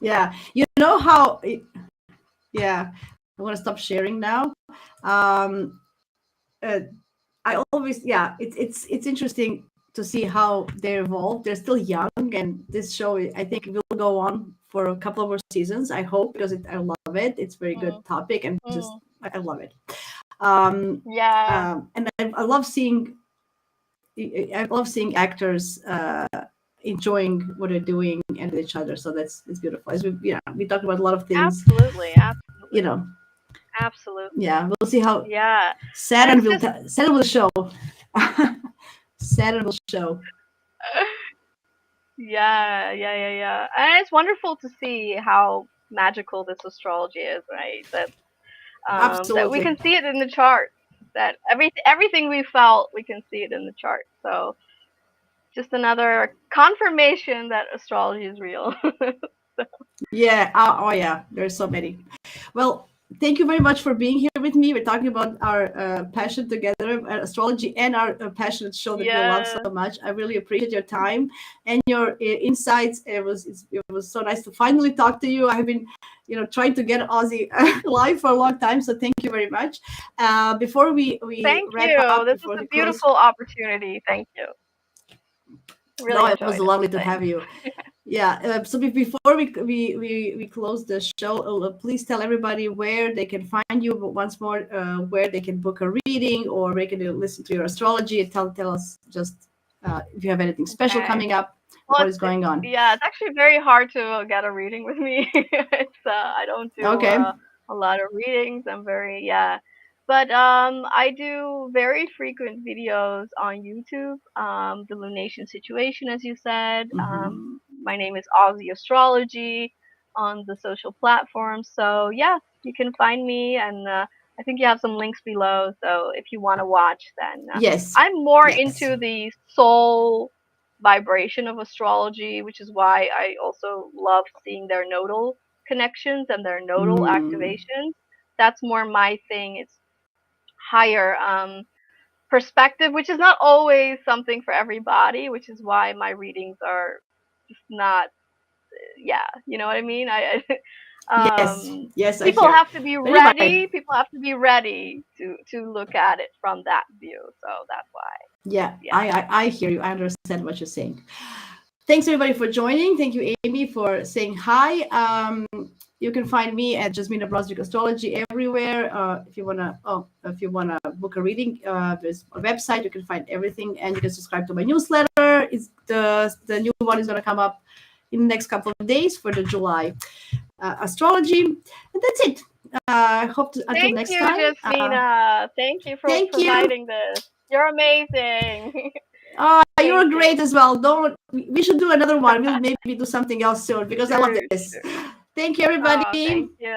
Yeah. You know how? Yeah. I want to stop sharing now. Um, uh, I always, yeah, it's interesting to see how they evolve. They're still young, and this show, I think, will go on for a couple of more seasons. I hope, because I love it. It's a very good Mm, topic, and just mm. I love it. Yeah, And I love seeing actors enjoying what they're doing and with each other. So it's beautiful. As we talked about a lot of things. absolutely, You absolutely, know, absolutely. yeah, we'll see how Yeah, and Saturn it's just Saturn will show. Saturn will show. yeah, yeah, yeah, yeah. And it's wonderful to see how magical this astrology is, right? That we Absolutely. can see it in the charts. That everything we felt, we can see it in the chart. So just another confirmation that astrology is real. Yeah. Oh, yeah. There's so many. Well, thank you very much for being here with me. We're talking about our passion together, astrology, and our passionate show that we love Yeah. so much. I really appreciate your time and your insights. It was so nice to finally talk to you. I have been, trying to get Ozzie live for a long time. So thank you very much. Before we Thank wrap you. up, This was before a we close, beautiful opportunity. Thank you. no, Really it was enjoyed it. lovely to Thanks. have you. Yeah. So before we close the show, please tell everybody where they can find you. But once more, where they can book a reading or where they can listen to your astrology. Tell us just if you have anything special Okay. coming up. Well, What is going on? yeah, it's actually very hard to get a reading with me. It's I don't do Okay. a lot of readings. I'm very yeah, but I do very frequent videos on YouTube. The lunation situation, as you said. Hmm. My name is Aussie Astrology on the social platforms. So yeah, you can find me, and I think you have some links below. So if you want to watch, then Yes. I'm more Yes. into the soul vibration of astrology, which is why I also love seeing their nodal connections and their nodal Mm. activations. That's more my thing. It's higher perspective, which is not always something for everybody, which is why my readings are just not, yeah, you know what I mean? Yes. Yes. I People hear. have to be But anyway, ready. People have to be ready to look at it from that view. So that's why, yeah, yeah. I hear you. I understand what you're saying. Thanks everybody for joining. Thank you, Amy, for saying hi. You can find me at Jasmina Astrology everywhere. If you wanna book a reading, there's a website. You can find everything, and you can subscribe to my newsletter. Is the new one is gonna come up in the next couple of days for the July astrology, and that's it. I hope until Thank next you, time. Jasmina. Thank you for Thank you. providing this. You're amazing. You're Thank great you. as well. Don't We should do another one. We'll maybe do something else soon because I love Sure, this. sure. Thank you, Oh, thank everybody. you.